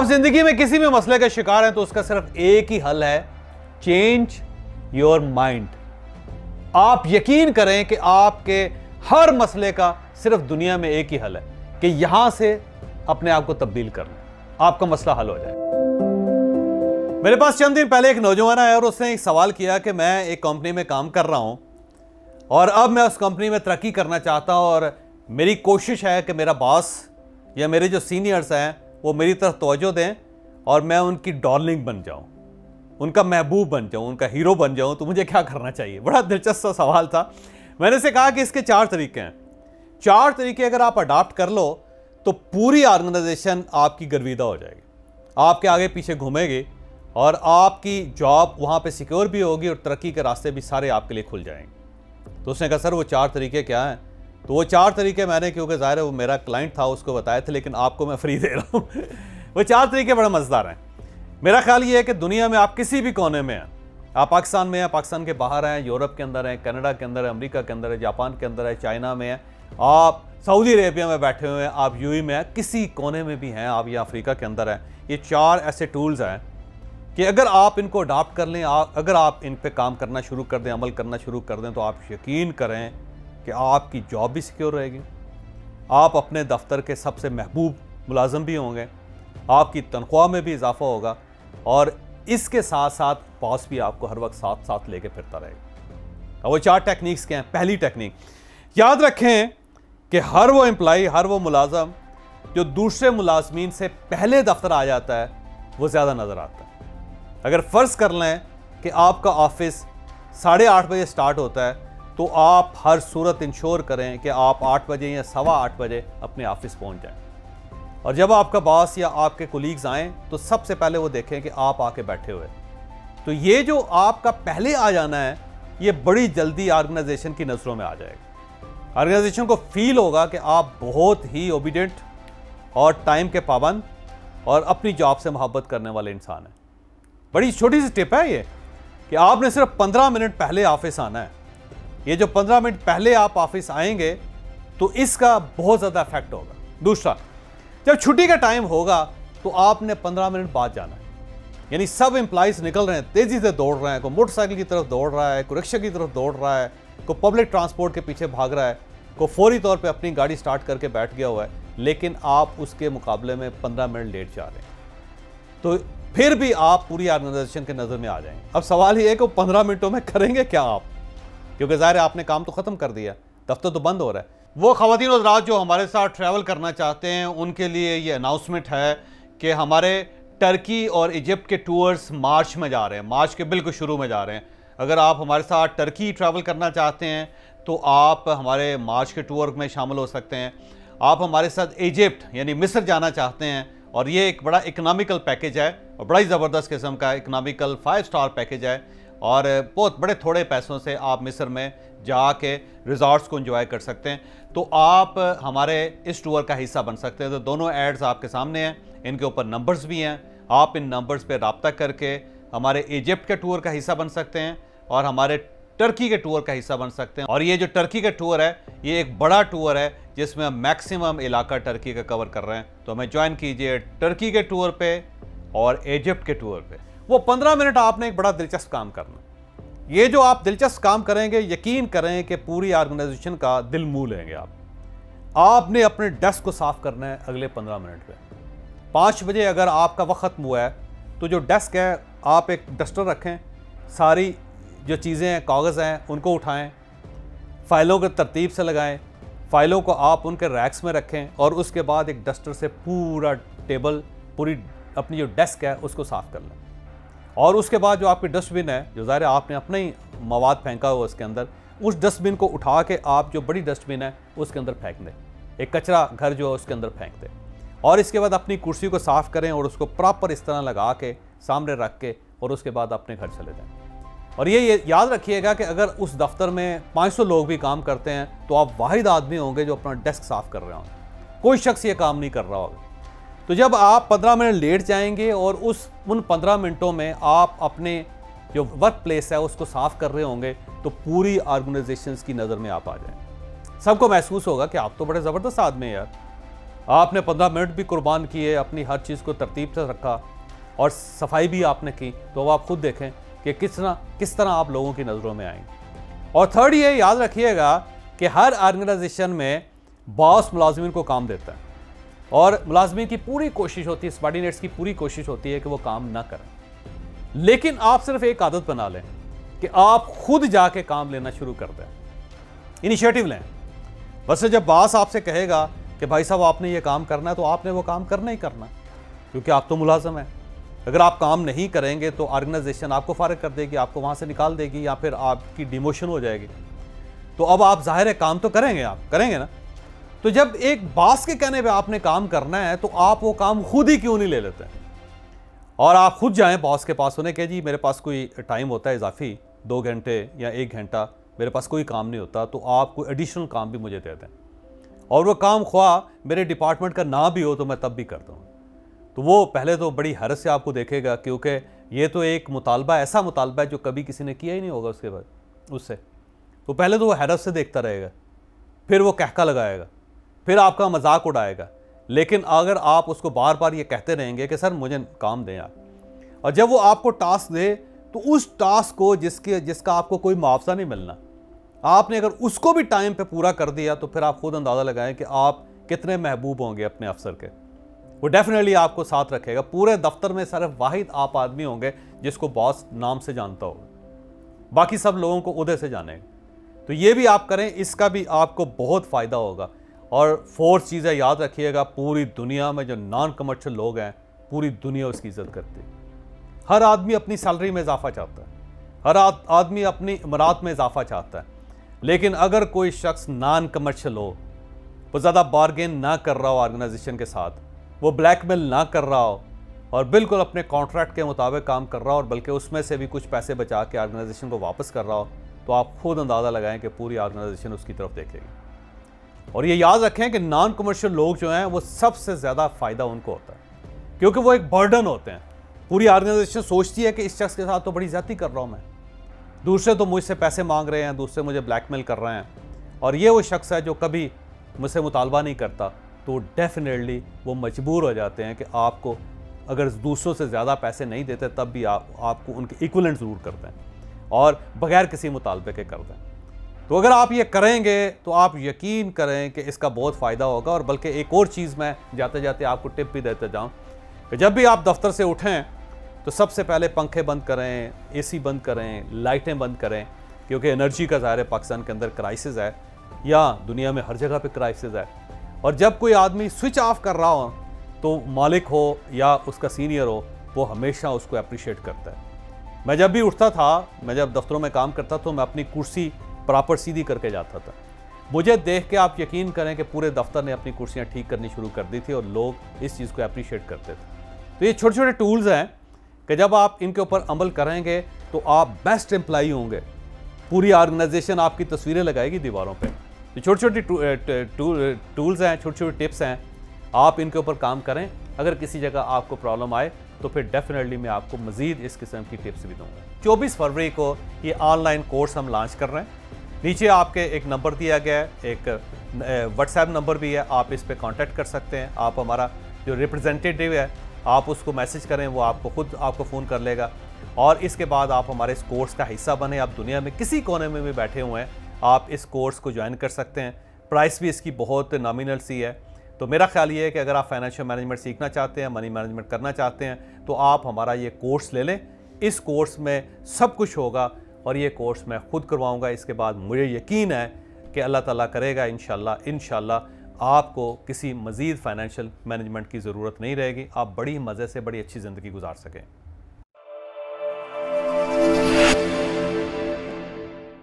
आप जिंदगी में किसी भी मसले का शिकार हैं तो उसका सिर्फ एक ही हल है, चेंज योर माइंड। आप यकीन करें कि आपके हर मसले का सिर्फ दुनिया में एक ही हल है कि यहां से अपने आप को तब्दील करना, आपका मसला हल हो जाए। मेरे पास चंद दिन पहले एक नौजवान आया और उसने एक सवाल किया कि मैं एक कंपनी में काम कर रहा हूं और अब मैं उस कंपनी में तरक्की करना चाहता हूं और मेरी कोशिश है कि मेरा बॉस या मेरे जो सीनियर्स हैं वो मेरी तरफ तवज्जो दें और मैं उनकी डार्लिंग बन जाऊं, उनका महबूब बन जाऊं, उनका हीरो बन जाऊं, तो मुझे क्या करना चाहिए? बड़ा दिलचस्प सवाल था। मैंने से कहा कि इसके 4 तरीके हैं। 4 तरीके अगर आप अडॉप्ट कर लो तो पूरी ऑर्गेनाइजेशन आपकी गर्विदा हो जाएगी, आपके आगे पीछे घूमेगी और आपकी जॉब वहां पे सिक्योर भी होगी और तरक्की के रास्ते भी सारे आपके लिए खुल जाएंगे। तो उसने कहा सर वो 4 तरीके क्या हैं? तो वो 4 तरीके मैंने, क्योंकि ज़ाहिर है वो मेरा क्लाइंट था, उसको बताए थे, लेकिन आपको मैं फ्री दे रहा हूँ। वो 4 तरीके बड़े मज़ेदार हैं। मेरा ख्याल ये है कि दुनिया में आप किसी भी कोने में हैं, आप पाकिस्तान में हैं, पाकिस्तान के बाहर हैं, यूरोप के अंदर हैं, कनाडा के अंदर है, अमेरिका के अंदर है, जापान के अंदर है, चाइना में है, आप सऊदी अरेबिया में बैठे हुए हैं, आप यूएई में हैं, किसी कोने में भी हैं आप, या अफ्रीका के अंदर हैं। ये 4 ऐसे टूल्स हैं कि अगर आप इनको अडॉप्ट कर लें, अगर आप इन पे काम करना शुरू कर दें, अमल करना शुरू कर दें, तो आप यकीन करें कि आपकी जॉब भी सिक्योर रहेगी, आप अपने दफ्तर के सबसे महबूब मुलाजिम भी होंगे, आपकी तनख्वाह में भी इजाफा होगा और इसके साथ साथ बॉस भी आपको हर वक्त साथ साथ लेके फिरता रहेगा। वो 4 टेक्निक्स क्या हैं? पहली टेक्निक, याद रखें कि हर वो एम्प्लॉई, हर वो मुलाजिम जो दूसरे मुलाजमीन से पहले दफ्तर आ जाता है वो ज़्यादा नज़र आता है। अगर फ़र्ज़ कर लें कि आपका ऑफिस 8:30 बजे स्टार्ट होता है तो आप हर सूरत इंश्योर करें कि आप 8 बजे या 8:15 बजे अपने ऑफिस पहुंच जाएं और जब आपका बॉस या आपके कोलीग्स आएँ तो सबसे पहले वो देखें कि आप आके बैठे हुए। तो ये जो आपका पहले आ जाना है ये बड़ी जल्दी ऑर्गेनाइजेशन की नज़रों में आ जाएगा। ऑर्गेनाइजेशन को फील होगा कि आप बहुत ही ओबीडियंट और टाइम के पाबंद और अपनी जॉब से मोहब्बत करने वाले इंसान हैं। बड़ी छोटी सी टिप है ये कि आपने सिर्फ 15 मिनट पहले ऑफिस आना है। ये जो 15 मिनट पहले आप ऑफिस आएंगे तो इसका बहुत ज़्यादा इफेक्ट होगा। दूसरा, जब छुट्टी का टाइम होगा तो आपने 15 मिनट बाद जाना है। यानी सब एम्प्लॉइज निकल रहे हैं, तेज़ी से दौड़ रहे हैं, कोई मोटरसाइकिल की तरफ दौड़ रहा है, कोई रिक्शा की तरफ दौड़ रहा है, कोई पब्लिक ट्रांसपोर्ट के पीछे भाग रहा है, कोई फौरी तौर पर अपनी गाड़ी स्टार्ट करके बैठ गया हुआ है, लेकिन आप उसके मुकाबले में 15 मिनट लेट जा रहे हैं। तो फिर भी आप पूरी ऑर्गेनाइजेशन के नज़र में आ जाएंगे। अब सवाल ये है कि 15 मिनटों में करेंगे क्या आप, क्योंकि ज़ाहिर है आपने काम तो ख़त्म कर दिया, दफ्तर तो बंद हो रहा है। वो ख़वातीन और हज़रात जो हमारे साथ ट्रैवल करना चाहते हैं उनके लिए ये अनाउंसमेंट है कि हमारे टर्की और इजिप्ट के टूर्स मार्च में जा रहे हैं, मार्च के बिल्कुल शुरू में जा रहे हैं। अगर आप हमारे साथ टर्की ट्रैवल करना चाहते हैं तो आप हमारे मार्च के टूर में शामिल हो सकते हैं। आप हमारे साथ इजिप्ट यानी मिस्र जाना चाहते हैं और ये एक बड़ा इकनॉमिकल पैकेज है और बड़ा ही ज़बरदस्त किस्म का इकनॉमिकल 5 स्टार पैकेज है और बहुत बड़े थोड़े पैसों से आप मिस्र में जाके रिजॉर्ट्स को एंजॉय कर सकते हैं। तो आप हमारे इस टूर का हिस्सा बन सकते हैं। तो दोनों एड्स आपके सामने हैं, इनके ऊपर नंबर्स भी हैं, आप इन नंबर्स पे रब्ता करके हमारे इजिप्ट के टूर का हिस्सा बन सकते हैं और हमारे टर्की के टूर का हिस्सा बन सकते हैं। और ये जो टर्की का टूर है ये एक बड़ा टूर है जिसमें हम मैक्सिमम इलाका टर्की का कवर कर रहे हैं। तो हमें ज्वाइन कीजिए टर्की के टूर पे और इजिप्ट के टूर पे। वो 15 मिनट आपने एक बड़ा दिलचस्प काम करना। ये जो आप दिलचस्प काम करेंगे यकीन करें कि पूरी ऑर्गेनाइजेशन का दिल मुंह लेंगे आप। आपने अपने डेस्क को साफ करना है अगले 15 मिनट पे। 5 बजे अगर आपका वक्त खत्म हुआ है तो जो डेस्क है आप एक डस्टर रखें, सारी जो चीज़ें हैं कागज़ हैं उनको उठाएं, फ़ाइलों को तरतीब से लगाएं, फ़ाइलों को आप उनके रैक्स में रखें और उसके बाद एक डस्टर से पूरा टेबल, पूरी अपनी जो डेस्क है उसको साफ़ कर लें। और उसके बाद जो आपकी डस्टबिन है, जो ज़ाहिर आपने अपना ही मवाद फेंका हुआ उसके अंदर, उस डस्टबिन को उठा के आप जो बड़ी डस्टबिन है उसके अंदर फेंक दें। एक कचरा घर जो है उसके अंदर फेंक दें और इसके बाद अपनी कुर्सी को साफ़ करें और उसको प्रॉपर इस तरह लगा के सामने रख के और उसके बाद अपने घर चले जाएं। और ये याद रखिएगा कि अगर उस दफ्तर में 500 लोग भी काम करते हैं तो आप वाहिद आदमी होंगे जो अपना डेस्क साफ़ कर रहे होंगे, कोई शख्स ये काम नहीं कर रहा होगा। तो जब आप 15 मिनट लेट जाएंगे और उन 15 मिनटों में आप अपने जो वर्क प्लेस है उसको साफ़ कर रहे होंगे तो पूरी ऑर्गेनाइजेशंस की नज़र में आप आ जाएं। सबको महसूस होगा कि आप तो बड़े ज़बरदस्त आदमी हैं यार, आपने 15 मिनट भी कुर्बान किए, अपनी हर चीज़ को तरतीब से रखा और सफाई भी आपने की, तो आप खुद देखें कि किस तरह आप लोगों की नज़रों में आएंगे। और थर्ड ये याद रखिएगा कि हर ऑर्गेनाइजेशन में बॉस मुलाजमीन को काम देता है और मुलाजमीन की पूरी कोशिश होती है, सबॉर्डिनेट्स की पूरी कोशिश होती है कि वो काम ना करें। लेकिन आप सिर्फ एक आदत बना लें कि आप खुद जाके काम लेना शुरू कर दें, इनिशिएटिव लें। बस जब बॉस आपसे कहेगा कि भाई साहब आपने ये काम करना है, तो आपने वो काम करना ही करना, क्योंकि आप तो मुलाजम हैं। अगर आप काम नहीं करेंगे तो ऑर्गेनाइजेशन आपको फारिग कर देगी, आपको वहाँ से निकाल देगी या फिर आपकी डिमोशन हो जाएगी। तो अब आप जाहिर है काम तो करेंगे, आप करेंगे ना। तो जब एक बॉस के कहने पे आपने काम करना है तो आप वो काम खुद ही क्यों नहीं ले लेते और आप खुद जाएं बॉस के पास, उन्हें कहे जी मेरे पास कोई टाइम होता है इजाफी 2 घंटे या 1 घंटा, मेरे पास कोई काम नहीं होता, तो आप कोई एडिशनल काम भी मुझे दे दें और वो काम ख्वाह मेरे डिपार्टमेंट का ना भी हो तो मैं तब भी करता हूँ। तो वो पहले तो बड़ी हैरत से आपको देखेगा, क्योंकि ये तो एक मुतालबा, ऐसा मुतालबा है जो कभी किसी ने किया ही नहीं होगा उसके बाद उससे। तो पहले तो वो हैरत से देखता रहेगा, फिर वो कहका लगाएगा, फिर आपका मजाक उड़ाएगा। लेकिन अगर आप उसको बार बार ये कहते रहेंगे कि सर मुझे काम दें आप, और जब वो आपको टास्क दे तो उस टास्क को जिसका आपको कोई मुआवजा नहीं मिलना, आपने अगर उसको भी टाइम पे पूरा कर दिया तो फिर आप खुद अंदाज़ा लगाएं कि आप कितने महबूब होंगे अपने अफसर के। वो डेफिनेटली आपको साथ रखेगा। पूरे दफ्तर में सिर्फ वाहिद आप आदमी होंगे जिसको बॉस नाम से जानता होगा, बाकी सब लोगों को उधर से जानेगा। तो ये भी आप करें, इसका भी आपको बहुत फ़ायदा होगा। और फोर्थ चीज़ याद रखिएगा, पूरी दुनिया में जो नॉन कमर्शियल लोग हैं, पूरी दुनिया उसकी इज्जत करती है। हर आदमी अपनी सैलरी में इजाफा चाहता है, हर आदमी अपनी इमारत में इजाफा चाहता है। लेकिन अगर कोई शख्स नॉन कमर्शियल हो, वो ज़्यादा बार्गेन ना कर रहा हो ऑर्गेनाइजेशन के साथ, वो ब्लैकमेल ना कर रहा हो और बिल्कुल अपने कॉन्ट्रैक्ट के मुताबिक काम कर रहा हो और बल्कि उसमें से भी कुछ पैसे बचा के ऑर्गेनाइजेशन को वापस कर रहा हो, तो आप खुद अंदाज़ा लगाएं कि पूरी ऑर्गेनाइजेशन उसकी तरफ देखेगी। और ये याद रखें कि नॉन कमर्शियल लोग जो हैं वो सबसे ज़्यादा फ़ायदा उनको होता है, क्योंकि वो एक बर्डन होते हैं। पूरी ऑर्गेनाइजेशन सोचती है कि इस शख्स के साथ तो बड़ी ज़्यादती कर रहा हूँ मैं, दूसरे तो मुझसे पैसे मांग रहे हैं, दूसरे मुझे ब्लैकमेल कर रहे हैं, और ये वो शख्स है जो कभी मुझसे मुतालबा नहीं करता। तो डेफिनेटली वो मजबूर हो जाते हैं कि आपको अगर दूसरों से ज़्यादा पैसे नहीं देते तब भी आपको उनके इक्वलेंट ज़रूर करते हैं और बग़ैर किसी मुतालबे के करते हैं। तो अगर आप ये करेंगे तो आप यकीन करें कि इसका बहुत फ़ायदा होगा। और बल्कि एक और चीज़ मैं जाते जाते आपको टिप भी देते जाऊँ कि जब भी आप दफ्तर से उठें तो सबसे पहले पंखे बंद करें, एसी बंद करें, लाइटें बंद करें, क्योंकि एनर्जी का ज़ाहिर पाकिस्तान के अंदर क्राइसिस है, या दुनिया में हर जगह पे क्राइसिस है। और जब कोई आदमी स्विच ऑफ कर रहा हो तो मालिक हो या उसका सीनियर हो, वो हमेशा उसको अप्रिशिएट करता है। मैं जब भी उठता था, मैं जब दफ्तरों में काम करता तो मैं अपनी कुर्सी प्रॉपर सीधी करके जाता था। मुझे देख के आप यकीन करें कि पूरे दफ्तर ने अपनी कुर्सियाँ ठीक करनी शुरू कर दी थी और लोग इस चीज़ को अप्रिशिएट करते थे। तो ये छोटे छोटे टूल्स हैं कि जब आप इनके ऊपर अमल करेंगे तो आप बेस्ट एम्प्लॉई होंगे। पूरी ऑर्गेनाइजेशन आपकी तस्वीरें लगाएगी दीवारों पे। तो छोटी छोटी टूल्स हैं, छोटी छोटी टिप्स हैं, आप इनके ऊपर काम करें। अगर किसी जगह आपको प्रॉब्लम आए तो फिर डेफिनेटली मैं आपको मज़ीद इस किस्म की टिप्स भी दूंगा। 24 फरवरी को ये ऑनलाइन कोर्स हम लॉन्च कर रहे हैं। नीचे आपके एक नंबर दिया गया है, एक व्हाट्सएप नंबर भी है, आप इस पर कॉन्टैक्ट कर सकते हैं। आप हमारा जो रिप्रेजेंटेटिव है आप उसको मैसेज करें, वो आपको फ़ोन कर लेगा। और इसके बाद आप हमारे इस कोर्स का हिस्सा बने। आप दुनिया में किसी कोने में भी बैठे हुए हैं, आप इस कोर्स को ज्वाइन कर सकते हैं। प्राइस भी इसकी बहुत नॉमिनल सी है। तो मेरा ख्याल ये है कि अगर आप फाइनेंशियल मैनेजमेंट सीखना चाहते हैं, मनी मैनेजमेंट करना चाहते हैं, तो आप हमारा ये कोर्स ले लें। इस कोर्स में सब कुछ होगा और ये कोर्स मैं खुद करवाऊँगा। इसके बाद मुझे यकीन है कि अल्लाह ताला करेगा इंशाल्लाह आपको किसी मज़ीद फाइनेंशियल मैनेजमेंट की ज़रूरत नहीं रहेगी। आप बड़ी मज़े से बड़ी अच्छी ज़िंदगी गुजार सकें।